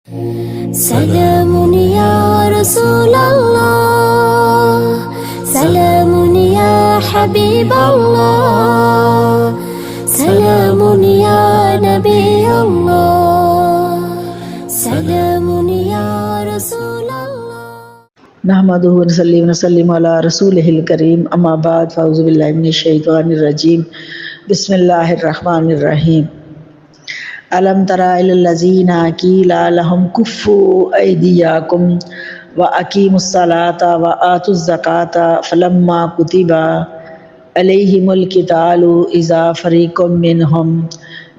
سلام یا رسول اللہ، سلام یا حبیب اللہ، سلام یا نبی اللہ، سلام یا رسول اللہ۔ نحمدہ ونصلی ونسلم علی رسولہ الکریم، اما بعد فاعوذ باللہ من الشیطان الرجیم، بسم اللہ الرحمن الرحیم۔ الم تر الی الذین قیل لهم کفوا ایدیکم واقیموا الصلاۃ وآتوا الزکاۃ فلما کتب علیہم القتال اذا فریق منہم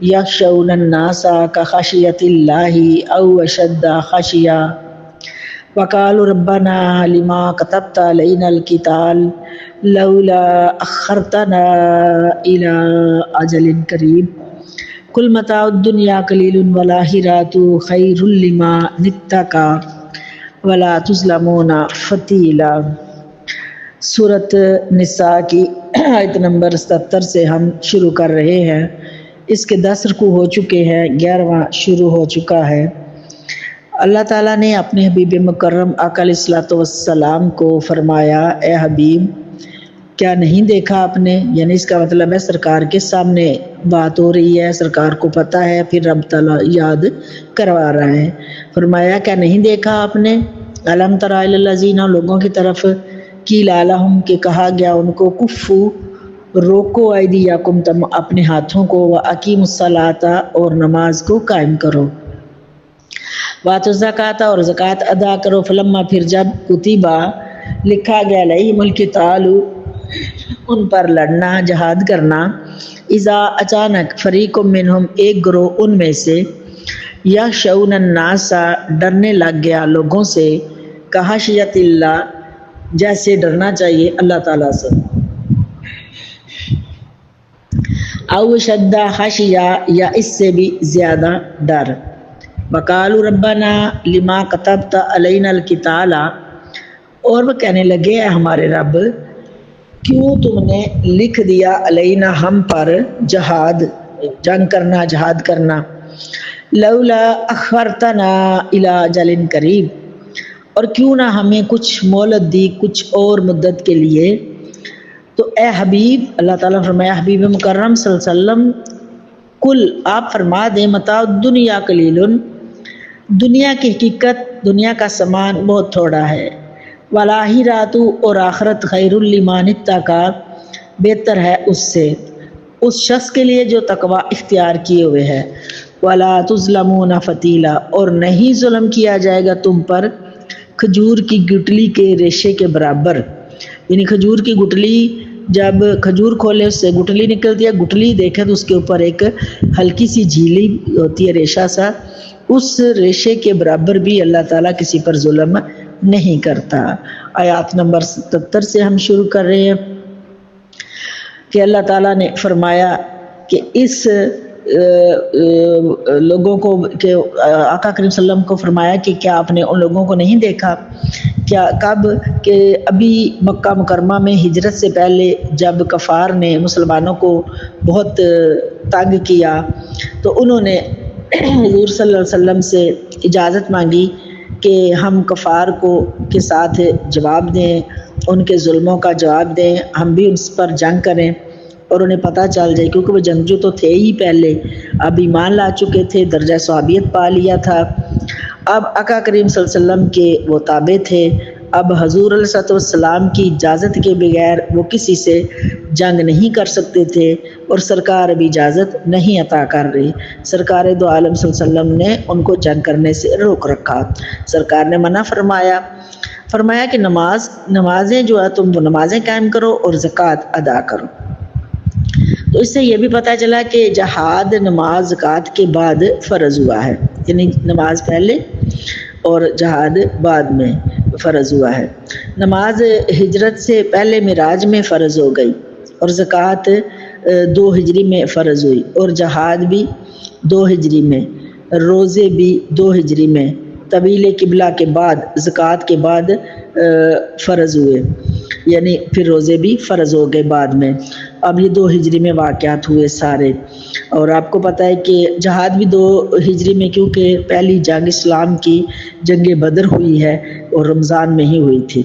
یخشون الناس کخشیۃ اللہ او اشد خشیہ وقالوا ربنا لما كتبت علينا القتال لولا أخرتنا إلى أجل قريب قل متاع الدنيا قليل والآخرة خير لمن اتقى ولا تظلمون فتیلا۔ سورۃ نساء کی آیت نمبر 77 سے ہم شروع کر رہے ہیں۔ اس کے 10 رکوع ہو چکے ہیں، 11واں شروع ہو چکا ہے۔ اللہ تعالیٰ نے اپنے حبیب مکرم آقا علیہ الصلوۃ والسلام کو فرمایا، اے حبیب کیا نہیں دیکھا آپ نے، یعنی اس کا مطلب ہے سرکار کے سامنے بات ہو رہی ہے، سرکار کو پتہ ہے، پھر رب تعالیٰ یاد کروا رہا ہے۔ فرمایا کیا نہیں دیکھا آپ نے، الم تر الی الذین، لوگوں کی طرف، قیل لہم کہ کہا گیا ان کو، کفو روکو ایدیکم تم اپنے ہاتھوں کو، واقیموا الصلاۃ اور نماز کو قائم کرو، وآتوا الزکاۃ اور زکوٰۃ ادا کرو، فلما پھر جب کتبہ لکھا گیا، علیہم القتال ان پر لڑنا جہاد کرنا، اذا اچانک، فریق منہم ایک گروہ ان میں سے، یخشون الناس ڈرنے لگ گیا لوگوں سے، کخشیۃ اللہ جیسے ڈرنا چاہیے اللہ تعالیٰ سے، او اشد خشیہ یا اس سے بھی زیادہ ڈر، وقالوا ربنا لما كتبت علینا القتال اور وہ کہنے لگے، اے ہمارے رب کیوں تم نے لکھ دیا علینا ہم پر جہاد، جنگ کرنا، جہاد کرنا، لولا اخرتنا الی اجل قریب اور کیوں نہ ہمیں کچھ مہلت دی کچھ اور مدت کے لیے۔ تو اے حبیب، اللہ تعالیٰ فرمایا حبیب مکرم صلی اللہ علیہ وسلم، کل آپ فرما دیں، متاع الدنیا قلیل، دنیا کی حقیقت، دنیا کا سامان بہت تھوڑا ہے، والآخرۃ اور آخرت خیر لمن اتقی بہتر ہے اس سے، اس شخص کے لیے جو تقوی اختیار کیے ہوئے ہے، ولا تظلمون فتیلا اور نہیں ظلم کیا جائے گا تم پر کھجور کی گٹلی کے ریشے کے برابر، یعنی کھجور کی گٹلی جب کھجور کھولے اس سے گٹلی نکلتی ہے، گٹلی دیکھیں تو اس کے اوپر ایک ہلکی سی جھیلی ہوتی ہے، ریشہ سا، اس ریشے کے برابر بھی اللہ تعالیٰ کسی پر ظلم نہیں کرتا۔ آیات نمبر 77 سے ہم شروع کر رہے ہیں کہ اللہ تعالیٰ نے فرمایا کہ اس لوگوں کو کہ آقا کریم صلی اللہ علیہ وسلم کو فرمایا کہ کیا آپ نے ان لوگوں کو نہیں دیکھا، کیا کب کہ ابھی مکہ مکرمہ میں ہجرت سے پہلے جب کفار نے مسلمانوں کو بہت تنگ کیا تو انہوں نے حضور صلی اللہ علیہ وسلم سے اجازت مانگی کہ ہم کفار کو کے ساتھ جواب دیں، ان کے ظلموں کا جواب دیں، ہم بھی اس پر جنگ کریں اور انہیں پتہ چل جائے، کیونکہ وہ جنگجو تو تھے ہی پہلے، اب ایمان لا چکے تھے، درجہ صحابیت پا لیا تھا، اب آقا کریم صلی اللہ علیہ وسلم کے وہ تابع تھے، اب حضور علیہ السلام کی اجازت کے بغیر وہ کسی سے جنگ نہیں کر سکتے تھے، اور سرکار ابھی اجازت نہیں عطا کر رہی، سرکار دو عالم صلی اللہ علیہ وسلم نے ان کو جنگ کرنے سے روک رکھا، سرکار نے منع فرمایا کہ نمازیں جو ہے تم وہ نمازیں قائم کرو اور زکوٰۃ ادا کرو۔ تو اس سے یہ بھی پتہ چلا کہ جہاد نماز زکوٰۃ کے بعد فرض ہوا ہے، یعنی نماز پہلے اور جہاد بعد میں فرض ہوا ہے۔ نماز ہجرت سے پہلے معراج میں فرض ہو گئی، اور زکوٰۃ 2 ہجری میں فرض ہوئی، اور جہاد بھی 2 ہجری میں، روزے بھی 2 ہجری میں، طویل قبلہ کے بعد زکوٰۃ کے بعد فرض ہوئے، یعنی پھر روزے بھی فرض ہو گئے بعد میں۔ اب یہ 2 ہجری میں واقعات ہوئے سارے، اور آپ کو پتہ ہے کہ جہاد بھی 2 ہجری میں، کیونکہ پہلی جنگ اسلام کی جنگ بدر ہوئی ہے اور رمضان میں ہی ہوئی تھی۔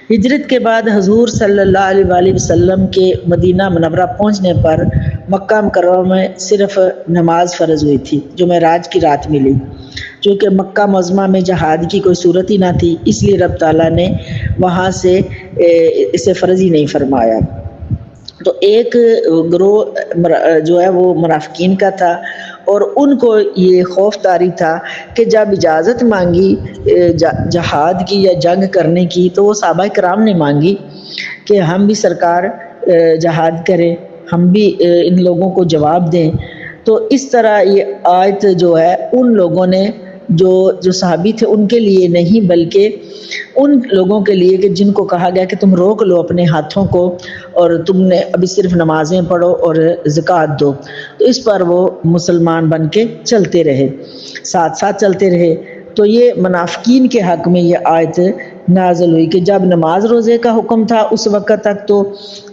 ہجرت کے بعد حضور صلی اللہ علیہ وآلہ وسلم کے مدینہ منورہ پہنچنے پر مکہ مکرمہ میں صرف نماز فرض ہوئی تھی جو معراج کی رات ملی۔ چونکہ مکہ معظمہ میں جہاد کی کوئی صورت ہی نہ تھی، اس لیے رب تعالیٰ نے وہاں سے اسے فرض ہی نہیں فرمایا۔ تو ایک گروہ جو ہے وہ منافقین کا تھا، اور ان کو یہ خوف طاری تھا کہ جب اجازت مانگی جہاد کی یا جنگ کرنے کی تو وہ صحابہ کرام نے مانگی کہ ہم بھی سرکار جہاد کریں، ہم بھی ان لوگوں کو جواب دیں۔ تو اس طرح یہ آیت جو ہے ان لوگوں نے جو صحابی تھے ان کے لیے نہیں، بلکہ ان لوگوں کے لیے کہ جن کو کہا گیا کہ تم روک لو اپنے ہاتھوں کو اور تم نے ابھی صرف نمازیں پڑھو اور زکوٰۃ دو، تو اس پر وہ مسلمان بن کے چلتے رہے، ساتھ ساتھ چلتے رہے۔ تو یہ منافقین کے حق میں یہ آیت نازل ہوئی کہ جب نماز روزے کا حکم تھا اس وقت تک تو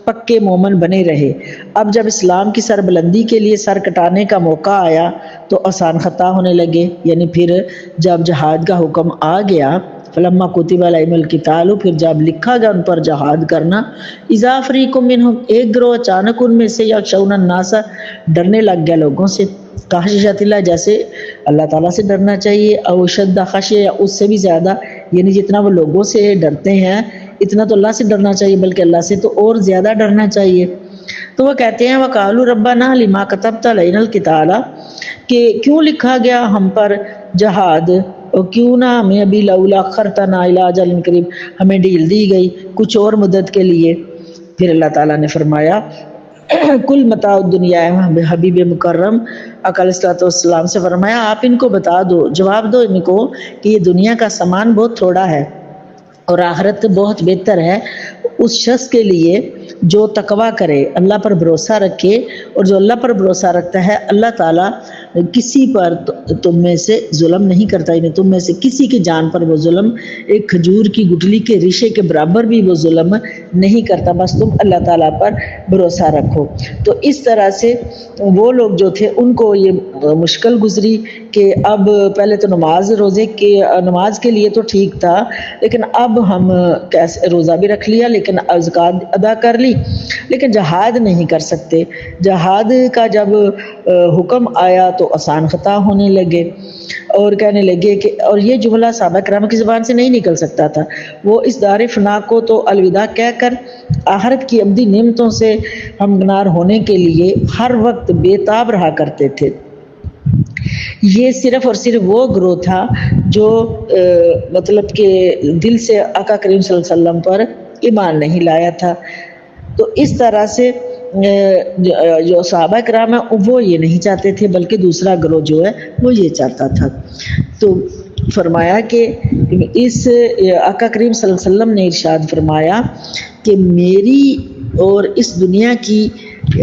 پکے مومن بنے رہے، اب جب اسلام کی سربلندی کے لیے سر کٹانے کا موقع آیا تو آسان خطا ہونے لگے، یعنی پھر جب جہاد کا حکم آ گیا، فلما کتب علیہم القتال، پھر جب لکھا گیا ان پر جہاد کرنا، اذا فریق منہم، ایک گروہ اچانک ان میں سے یخشون الناس، ڈرنے لگ گیا لوگوں سے، خشیۃ اللہ، جیسے اللہ تعالیٰ سے ڈرنا چاہیے، او شد خشیہ، یا اس سے بھی زیادہ، یعنی جتنا وہ لوگوں سے ڈرتے ہیں اتنا تو اللہ سے ڈرنا چاہیے، بلکہ اللہ سے تو اور زیادہ ڈرنا چاہیے۔ تو وہ کہتے ہیں وقالوا ربنا لما كتبت علينا القتال، کہ کیوں لکھا گیا ہم پر جہاد، اور کیوں نہ ہمیں ابھی لولا اخرتنا الى اجل قریب، ہمیں ڈھیل دی گئی کچھ اور مدت کے لیے۔ پھر اللہ تعالیٰ نے فرمایا کل متاع الدنیا، حبیب مکرم آقا علیہ الصلوۃ والسلام سے فرمایا آپ ان کو بتا دو، جواب دو ان کو کہ یہ دنیا کا سامان بہت تھوڑا ہے اور آخرت بہت بہتر ہے اس شخص کے لیے جو تقویٰ کرے، اللہ پر بھروسہ رکھے، اور جو اللہ پر بھروسہ رکھتا ہے اللہ تعالیٰ کسی پر تم میں سے ظلم نہیں کرتا، یعنی تم میں سے کسی کی جان پر وہ ظلم ایک کھجور کی گٹلی کے ریشے کے برابر بھی وہ ظلم نہیں کرتا، بس تم اللہ تعالیٰ پر بھروسہ رکھو۔ تو اس طرح سے وہ لوگ جو تھے ان کو یہ مشکل گزری کہ اب پہلے تو نماز کے لیے تو ٹھیک تھا، لیکن اب ہم کیسے روزہ بھی رکھ لیا، لیکن زکوٰۃ ادا کر لی، لیکن جہاد نہیں کر سکتے۔ جہاد کا جب حکم آیا تو آسان خطا ہونے لگے اور کہنے لگے کہ، اور یہ جملہ صحابہ کرام کی زبان سے نہیں نکل سکتا تھا، وہ اس دار فنا کو تو الوداع کہہ کر آخرت کی ابدی نعمتوں سے ہمکنار ہونے کے لیے ہر وقت بے تاب رہا کرتے تھے۔ یہ صرف اور صرف وہ گروہ تھا جو مطلب کہ دل سے آقا کریم صلی اللہ علیہ وسلم پر ایمان نہیں لایا تھا۔ تو اس طرح سے جو صحابہ کرام ہیں وہ یہ نہیں چاہتے تھے، بلکہ دوسرا گروہ جو ہے وہ یہ چاہتا تھا۔ تو فرمایا کہ اس آقا کریم صلی اللہ علیہ وسلم نے ارشاد فرمایا کہ میری اور اس دنیا کی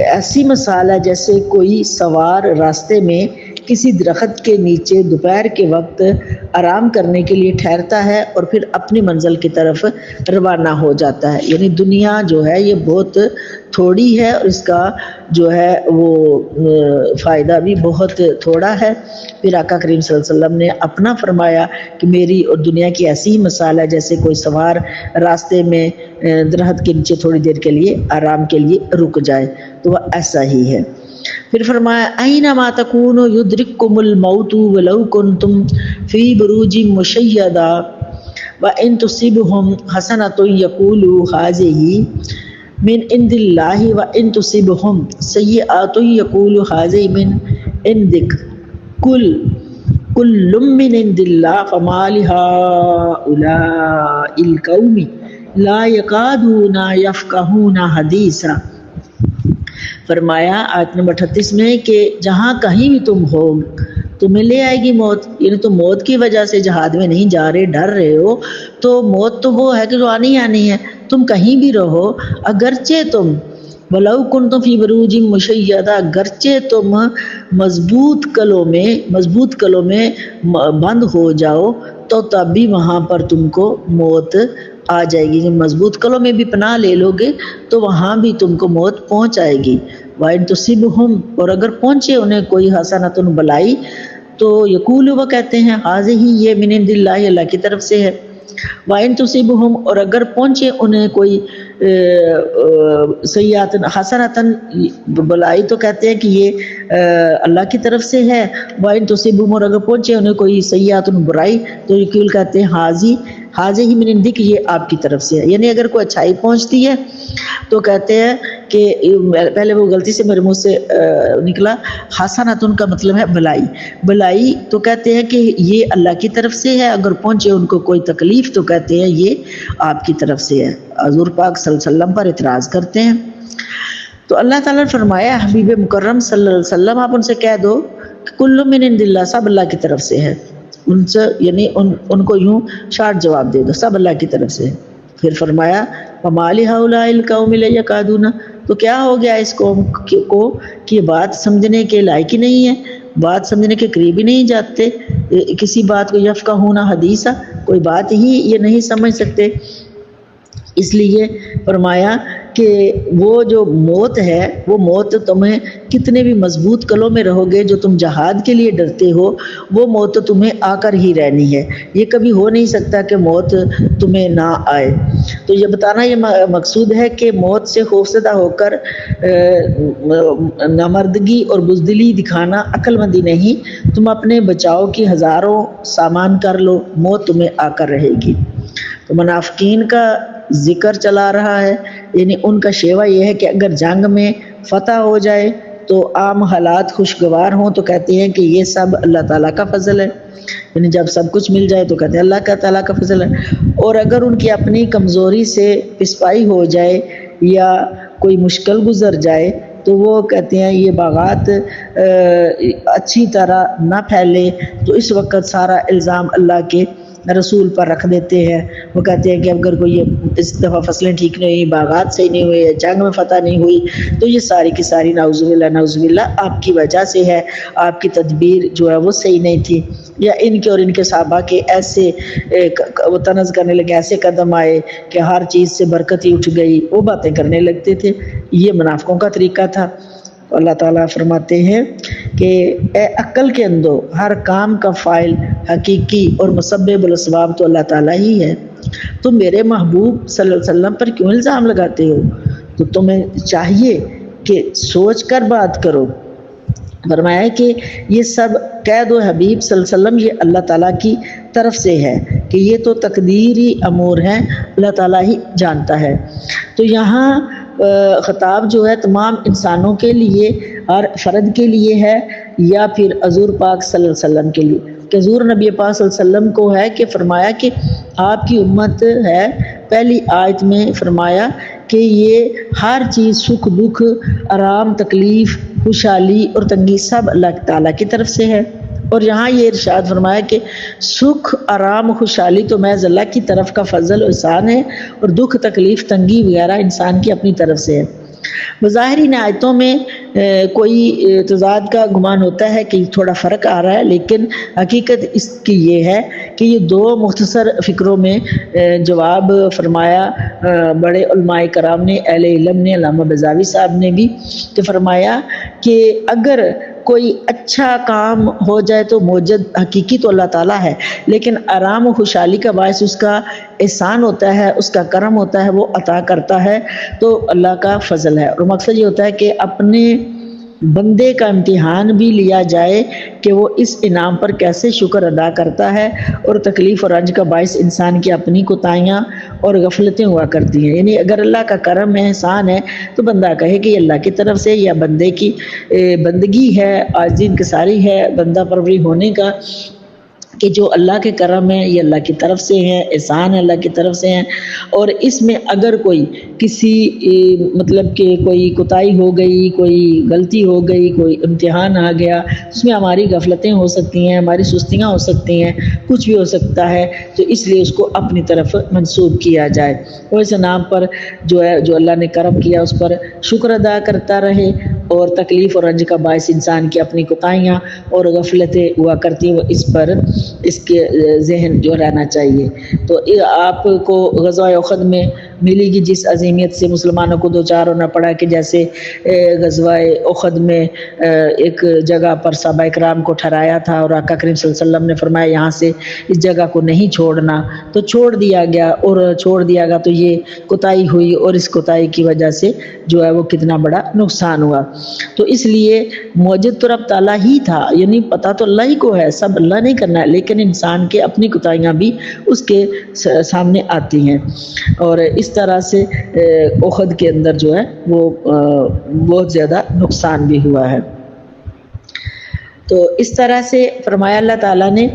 ایسی مثال ہے جیسے کوئی سوار راستے میں کسی درخت کے نیچے دوپہر کے وقت آرام کرنے کے لیے ٹھہرتا ہے اور پھر اپنی منزل کی طرف روانہ ہو جاتا ہے، یعنی دنیا جو ہے یہ بہت تھوڑی ہے اور اس کا جو ہے وہ فائدہ بھی بہت تھوڑا ہے۔ پھر آقا کریم صلی اللہ علیہ وسلم نے اپنا فرمایا کہ میری اور دنیا کی ایسی ہی مثال ہے جیسے کوئی سوار راستے میں درخت کے نیچے تھوڑی دیر کے لیے آرام کے لیے رک جائے، تو وہ ایسا ہی ہے۔ پھر فرمایا اینما تکونوا یدرککم الموت ولو کنتم فی بروج مشیدہ وان تصبهم حسنۃ یقولوا هذه من عند اللہ وان تصبهم سیئۃ یقولوا هذه من عندک کل من عند اللہ فما لهؤلاء القوم لا یکادون یفقهون حدیثا۔ فرمایا آیت نمبر 38 میں کہ جہاں کہیں بھی تم ہو تمہیں لے آئے گی موت، یعنی تم موت کی وجہ سے جہاد میں نہیں جا رہے، ڈر رہے ہو، تو موت تو وہ ہے کہ جو آنی آنی ہے، تم کہیں بھی رہو، اگرچہ تم وَلَوْ كُنْتُمْ فِي بُرُوجٍ مُشَيَّدَةٍ، اگرچہ تم مضبوط قلعوں میں بند ہو جاؤ تو تب بھی وہاں پر تم کو موت آ جائے گی. جب مضبوط قلعوں میں بھی پناہ لے لو گے تو وہاں بھی تم کو موت پہنچ آئے گی. وَإِن تُصِبْهُمْ اور اگر پہنچے انہیں کوئی حسنۃ بلائی تو یقول وہ کہتے ہیں حاضہ یہ من عند اللہ اللہ کی طرف سے ہے. وَإِن تُصِبْهُمْ اور اگر پہنچے انہیں کوئی سیئات حسنۃ بلائی تو کہتے ہیں کہ یہ اللہ کی طرف سے ہے. وَإِن تُصِبْهُمْ اور اگر پہنچے انہیں کوئی سیئات برائی تو یقول کہتے ہیں حاضہ ہی من عندک یہ آپ کی طرف سے ہے. یعنی اگر کوئی اچھائی پہنچتی ہے تو کہتے ہیں کہ پہلے وہ غلطی سے میرے منہ سے نکلا حسنۃ کا مطلب ہے بلائی تو کہتے ہیں کہ یہ اللہ کی طرف سے ہے. اگر پہنچے ان کو کوئی تکلیف تو کہتے ہیں یہ آپ کی طرف سے ہے. حضور پاک صلی اللہ علیہ وسلم پر اعتراض کرتے ہیں. تو اللہ تعالیٰ نے فرمایا حبیب مکرم صلی اللہ علیہ وسلم آپ ان سے کہہ دو کہ کل من عند اللہ سب اللہ کی طرف سے ہے. ان سے یعنی ان کو یوں شارٹ جواب دے دو سب اللہ کی طرف سے ہے. پھر فرمایا وَمَا لِهَؤُلَاءِ الْقَوْمِ لَا يَكَادُونَ تو کیا ہو گیا اس قوم کو کہ یہ بات سمجھنے کے لائق ہی نہیں ہے, بات سمجھنے کے قریب ہی نہیں جاتے, کسی بات کو یفقہون حدیثا کوئی بات ہی یہ نہیں سمجھ سکتے. اس لیے فرمایا کہ وہ جو موت ہے وہ موت تمہیں کتنے بھی مضبوط قلعوں میں رہو گے, جو تم جہاد کے لیے ڈرتے ہو وہ موت تو تمہیں آ کر ہی رہنی ہے. یہ کبھی ہو نہیں سکتا کہ موت تمہیں نہ آئے. تو یہ بتانا یہ مقصود ہے کہ موت سے خوفزدہ ہو کر نامردگی اور بزدلی دکھانا عقل مندی نہیں. تم اپنے بچاؤ کی ہزاروں سامان کر لو, موت تمہیں آ کر رہے گی. تو منافقین کا ذکر چلا رہا ہے, یعنی ان کا شیوہ یہ ہے کہ اگر جنگ میں فتح ہو جائے تو عام حالات خوشگوار ہوں تو کہتے ہیں کہ یہ سب اللہ تعالیٰ کا فضل ہے. یعنی جب سب کچھ مل جائے تو کہتے ہیں اللہ کا تعالیٰ کا فضل ہے. اور اگر ان کی اپنی کمزوری سے پسپائی ہو جائے یا کوئی مشکل گزر جائے تو وہ کہتے ہیں یہ باغات اچھی طرح نہ پھیلے تو اس وقت سارا الزام اللہ کے رسول پر رکھ دیتے ہیں. وہ کہتے ہیں کہ اگر کوئی اس دفعہ فصلیں ٹھیک نہیں ہوئی, باغات صحیح نہیں ہوئے, جنگ میں فتح نہیں ہوئی تو یہ ساری کی ساری نعوذ باللہ آپ کی وجہ سے ہے, آپ کی تدبیر جو ہے وہ صحیح نہیں تھی. یا ان کے اور ان کے صحابہ کے ایسے وہ طنز کرنے لگے, ایسے قدم آئے کہ ہر چیز سے برکت ہی اٹھ گئی, وہ باتیں کرنے لگتے تھے. یہ منافقوں کا طریقہ تھا. اللہ تعالیٰ فرماتے ہیں کہ اے عقل کے اندو ہر کام کا فاعل حقیقی اور مسبب الاسباب تو اللہ تعالیٰ ہی ہے. تم میرے محبوب صلی اللہ علیہ وسلم پر کیوں الزام لگاتے ہو؟ تو تمہیں چاہیے کہ سوچ کر بات کرو. فرمایا کہ یہ سب کہہ دو حبیب صلی اللہ علیہ وسلم یہ اللہ تعالیٰ کی طرف سے ہے کہ یہ تو تقدیری امور ہیں, اللہ تعالیٰ ہی جانتا ہے. تو یہاں خطاب جو ہے تمام انسانوں کے لیے, ہر فرد کے لیے ہے یا پھر حضور پاک صلی اللہ علیہ وسلم کے لیے, کہ حضور نبی پاک صلی اللہ علیہ وسلم کو ہے کہ فرمایا کہ آپ کی امت ہے. پہلی آیت میں فرمایا کہ یہ ہر چیز سکھ دکھ آرام تکلیف خوشحالی اور تنگی سب اللہ تعالیٰ کی طرف سے ہے. اور یہاں یہ ارشاد فرمایا کہ سکھ آرام خوشحالی تو محض اللہ کی طرف کا فضل و احسان ہے, اور دکھ تکلیف تنگی وغیرہ انسان کی اپنی طرف سے ہے. بظاہر ان آیتوں میں کوئی تضاد کا گمان ہوتا ہے کہ تھوڑا فرق آ رہا ہے, لیکن حقیقت اس کی یہ ہے کہ یہ دو مختصر فکروں میں جواب فرمایا بڑے علماء کرام نے, اہل علم نے, علامہ بیضاوی صاحب نے بھی, کہ فرمایا کہ اگر کوئی اچھا کام ہو جائے تو موجد حقیقی تو اللہ تعالیٰ ہے, لیکن آرام و خوشحالی کا باعث اس کا احسان ہوتا ہے, اس کا کرم ہوتا ہے, وہ عطا کرتا ہے تو اللہ کا فضل ہے. اور مقصد یہ ہوتا ہے کہ اپنے بندے کا امتحان بھی لیا جائے کہ وہ اس انعام پر کیسے شکر ادا کرتا ہے, اور تکلیف اور رنج کا باعث انسان کی اپنی کوتاہیاں اور غفلتیں ہوا کرتی ہیں. یعنی اگر اللہ کا کرم ہے, احسان ہے, تو بندہ کہے کہ یہ اللہ کی طرف سے, یا بندے کی بندگی ہے, عاجزی انکساری ہے بندہ پروری ہونے کا, کہ جو اللہ کے کرم ہیں یہ اللہ کی طرف سے ہیں, احسان ہے اللہ کی طرف سے ہیں. اور اس میں اگر کوئی کسی مطلب کہ کوئی کوتاہی ہو گئی, کوئی غلطی ہو گئی, کوئی امتحان آ گیا, اس میں ہماری غفلتیں ہو سکتی ہیں, ہماری سستیاں ہو سکتی ہیں, کچھ بھی ہو سکتا ہے, تو اس لیے اس کو اپنی طرف منسوب کیا جائے. اور اس نام پر جو ہے جو اللہ نے کرم کیا اس پر شکر ادا کرتا رہے, اور تکلیف اور رنج کا باعث انسان کی اپنی کوتاہیاں اور غفلتیں ہوا کرتی ہیں، وہ اس کے ذہن جو رہنا چاہیے۔ تو آپ کو غزوہ احد میں ملی گی جس عظیمیت سے مسلمانوں کو دوچار ہونا پڑا کہ جیسے غزوہ احد میں ایک جگہ پر صحابہ کرام کو ٹھہرایا تھا اور آقا کریم صلی اللہ علیہ وسلم نے فرمایا یہاں سے اس جگہ کو نہیں چھوڑنا، تو چھوڑ دیا گیا، اور چھوڑ دیا گیا تو یہ کوتاہی ہوئی، اور اس کوتاہی کی وجہ سے جو ہے وہ کتنا بڑا نقصان ہوا۔ تو اس لیے موجد تو رب تعالیٰ ہی تھا، یعنی پتہ تو اللہ ہی کو ہے، سب اللہ نہیں کرنا ہے، لیکن انسان کے اپنی کوتاہیاں بھی اس کے سامنے آتی ہیں، اور اس طرح سے احد کے اندر جو ہے وہ بہت زیادہ نقصان بھی ہوا ہے۔ تو اس طرح سے فرمایا اللہ تعالیٰ نے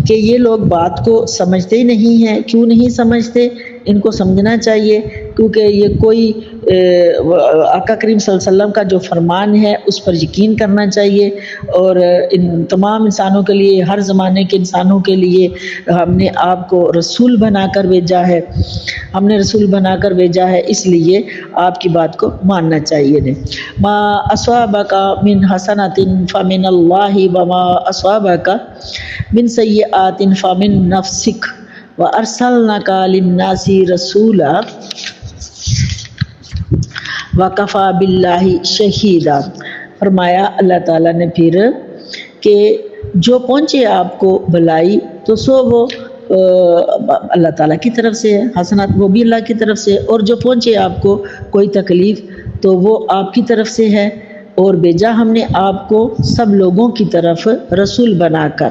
کہ یہ لوگ بات کو سمجھتے ہی نہیں ہیں۔ کیوں نہیں سمجھتے؟ ان کو سمجھنا چاہیے، کیونکہ یہ کوئی آقا کریم صلی اللہ علیہ وسلم کا جو فرمان ہے اس پر یقین کرنا چاہیے، اور ان تمام انسانوں کے لیے، ہر زمانے کے انسانوں کے لیے ہم نے آپ کو رسول بنا کر بھیجا ہے، اس لیے آپ کی بات کو ماننا چاہیے۔ ما اصابک من حسنۃ فمن اللہ وما اصابک من سیئات فمن نفسک وَأَرْسَلْنَاكَ لِلنَّاسِ رَسُولًا وَكَفَى بِاللَّهِ شَهِيدًا۔ فرمایا اللہ تعالیٰ نے پھر کہ جو پہنچے آپ کو بھلائی تو سو وہ اللہ تعالیٰ کی طرف سے ہے، حسنات وہ بھی اللہ کی طرف سے، اور جو پہنچے آپ کو کوئی تکلیف تو وہ آپ کی طرف سے ہے، اور بھیجا ہم نے آپ کو سب لوگوں کی طرف رسول بنا کر،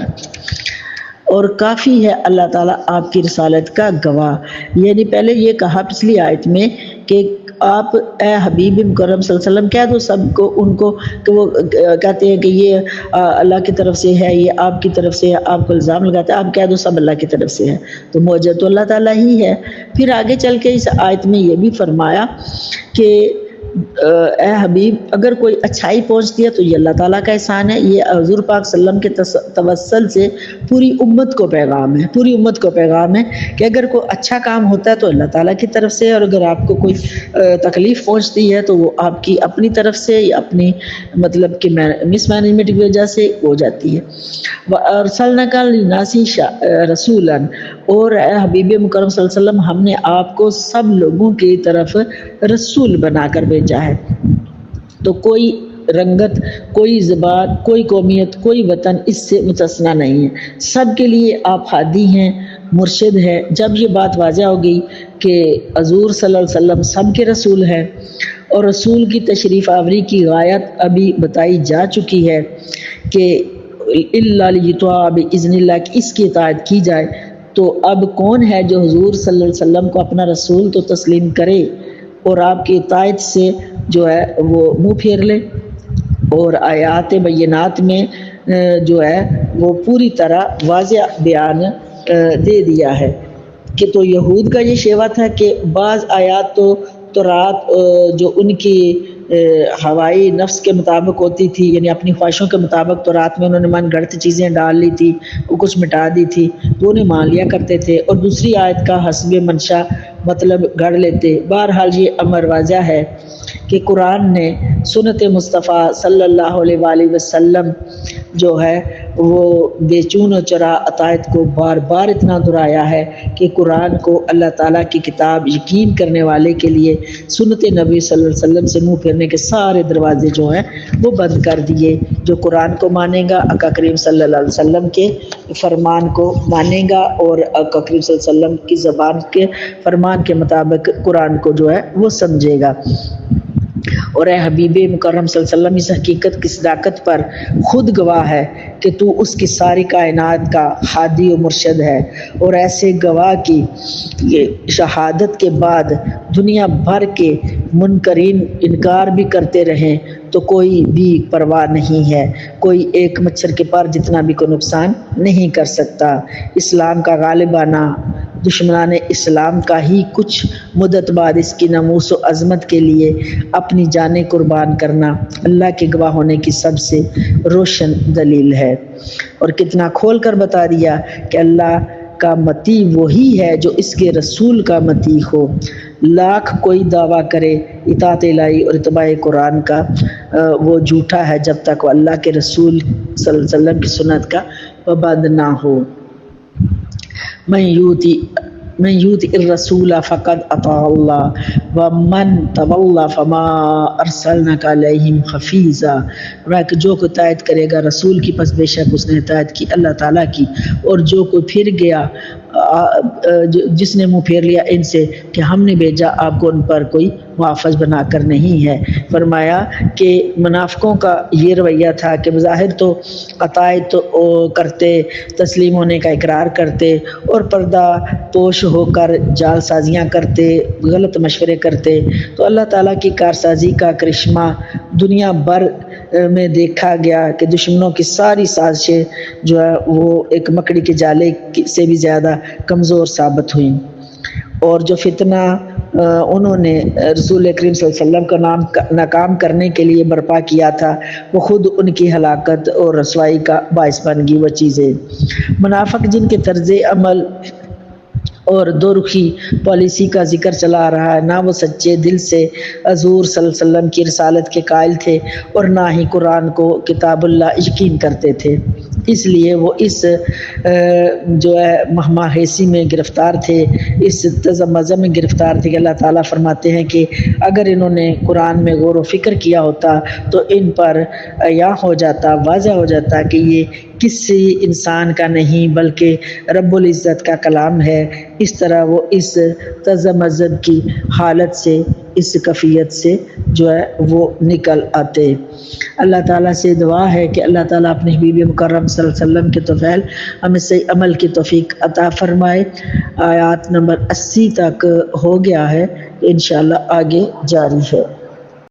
اور کافی ہے اللہ تعالیٰ آپ کی رسالت کا گواہ۔ یعنی پہلے یہ کہا پچھلی آیت میں کہ آپ اے حبیب مکرم صلی اللہ علیہ وسلم کہہ دو سب کو، ان کو کہ وہ کہتے ہیں کہ یہ اللہ کی طرف سے ہے، یہ آپ کی طرف سے ہے، آپ کو الزام لگاتے ہیں، آپ کہہ دو سب اللہ کی طرف سے ہے، تو معجزہ تو اللہ تعالیٰ ہی ہے۔ پھر آگے چل کے اس آیت میں یہ بھی فرمایا کہ اے حبیب اگر کوئی اچھائی پہنچتی ہے تو یہ اللہ تعالیٰ کا احسان ہے، یہ حضور پاک صلی اللہ علیہ وسلم کے توسل سے پوری امت کو پیغام ہے کہ اگر کوئی اچھا کام ہوتا ہے تو اللہ تعالیٰ کی طرف سے، اور اگر آپ کو کوئی تکلیف پہنچتی ہے تو وہ آپ کی اپنی طرف سے یا اپنی مطلب کہ مس مینجمنٹ کی وجہ سے ہو جاتی ہے۔ وَأَرْسَلْنَاكَ لِلنَّاسِ رَسُولًا، اور اے حبیب مکرم صلی اللہ علیہ وسلم ہم نے آپ کو سب لوگوں کی طرف رسول بنا کر بھیجا ہے۔ تو کوئی رنگت، کوئی زبان، کوئی قومیت، کوئی وطن اس سے مستثنی نہیں ہے، سب کے لیے آپ ہادی ہیں، مرشد ہیں۔ جب یہ بات واضح ہو گئی کہ حضور صلی اللہ علیہ وسلم سب کے رسول ہیں، اور رسول کی تشریف آوری کی غایت ابھی بتائی جا چکی ہے کہ الا لیطاع باذن اللہ، کہ اس کی اطاعت کی جائے، تو اب کون ہے جو حضور صلی اللہ علیہ وسلم کو اپنا رسول تو تسلیم کرے اور آپ کی اطاعت سے جو ہے وہ منہ پھیر لے؟ اور آیات بینات میں جو ہے وہ پوری طرح واضح بیان دے دیا ہے کہ تو یہود کا یہ شیوا تھا کہ بعض آیات تو رات جو ان کی ہوائی نفس کے مطابق ہوتی تھی، یعنی اپنی خواہشوں کے مطابق، تو رات میں انہوں نے من گھڑت چیزیں ڈال لی تھی، وہ کچھ مٹا دی تھی، تو انہیں مان لیا کرتے تھے، اور دوسری آیت کا حسب منشا مطلب گھڑ لیتے۔ بہرحال یہ امر واضح ہے کہ قرآن نے سنت مصطفیٰ صلی اللہ علیہ وآلہ وسلم جو ہے وہ بے چون و چرا اطاعت کو بار بار اتنا دہرایا ہے کہ قرآن کو اللہ تعالیٰ کی کتاب یقین کرنے والے کے لیے سنت نبی صلی اللہ علیہ وسلم سے منہ پھیرنے کے سارے دروازے جو ہیں وہ بند کر دیے۔ جو قرآن کو مانے گا، آقا کریم صلی اللہ علیہ وسلم کے فرمان کو مانے گا، اور آقا کریم صلی اللہ علیہ وسلم کی زبان کے فرمان کے مطابق قرآن کو جو ہے وہ سمجھے گا۔ اور اے حبیب مکرم صلی اللہ علیہ وسلم اس حقیقت کی صداقت پر خود گواہ ہے کہ تو اس کی ساری کائنات کا ہادی و مرشد ہے، اور ایسے گواہ کی شہادت کے بعد دنیا بھر کے منکرین انکار بھی کرتے رہیں تو کوئی بھی پرواہ نہیں ہے، کوئی ایک مچھر کے پر جتنا بھی کوئی نقصان نہیں کر سکتا۔ اسلام کا غالب آنا، دشمنان اسلام کا ہی کچھ مدت بعد اس کی ناموس و عظمت کے لیے اپنی جانیں قربان کرنا اللہ کے گواہ ہونے کی سب سے روشن دلیل ہے۔ اور کتنا کھول کر بتا دیا کہ اللہ کا متی وہی ہے جو اس کے رسول کا متی ہو۔ لاکھ کوئی دعویٰ کرے اطاعت الہی اور اتباع قرآن کا، وہ جھوٹا ہے جب تک وہ اللہ کے رسول صلی اللہ علیہ وسلم کی سنت کا پابند نہ ہو۔ من یوتی الرسول فقد اطاع اللہ ومن تولی فما ارسلناک علیہم حفیظا، کہ جو کوئی اطاعت کرے گا رسول کی پس بے شک اس نے اطاعت کی اللہ تعالیٰ کی، اور جو کوئی پھر گیا جس نے منہ پھیر لیا ان سے کہ ہم نے بھیجا آپ کو ان پر کوئی محافظ بنا کر نہیں ہے۔ فرمایا کہ منافقوں کا یہ رویہ تھا کہ بظاہر تو اطاعت کرتے، تسلیم ہونے کا اقرار کرتے اور پردہ پوش ہو کر جال سازیاں کرتے، غلط مشورے کرتے، تو اللہ تعالیٰ کی کارسازی کا کرشمہ دنیا بھر میں دیکھا گیا کہ دشمنوں کی ساری سازشیں جو ہے وہ ایک مکڑی کے جالے سے بھی زیادہ کمزور ثابت ہوئیں، اور جو فتنہ انہوں نے رسول کریم صلی اللہ علیہ وسلم کا نام ناکام کرنے کے لیے برپا کیا تھا وہ خود ان کی ہلاکت اور رسوائی کا باعث بن گئی۔ وہ چیزیں منافق جن کے طرز عمل اور دو رخی پالیسی کا ذکر چلا رہا ہے، نہ وہ سچے دل سے حضور صلی اللہ علیہ وسلم کی رسالت کے قائل تھے اور نہ ہی قرآن کو کتاب اللہ یقین کرتے تھے، اس لیے وہ اس جو ہے مہماہیسی میں گرفتار تھے، اس تزمزم میں گرفتار تھے کہ اللہ تعالیٰ فرماتے ہیں کہ اگر انہوں نے قرآن میں غور و فکر کیا ہوتا تو ان پر عیاں ہو جاتا، واضح ہو جاتا کہ یہ کسی انسان کا نہیں بلکہ رب العزت کا کلام ہے۔ اس طرح وہ اس تزمزم کی حالت سے، اس کفیت سے جو ہے وہ نکل آتے۔ اللہ تعالیٰ سے دعا ہے کہ اللہ تعالیٰ اپنے حبیب مکرم صلی اللہ علیہ وسلم کے طفیل ہمیں صحیح عمل کی توفیق عطا فرمائے۔ آیات نمبر 80 تک ہو گیا ہے، انشاءاللہ آگے جاری ہے۔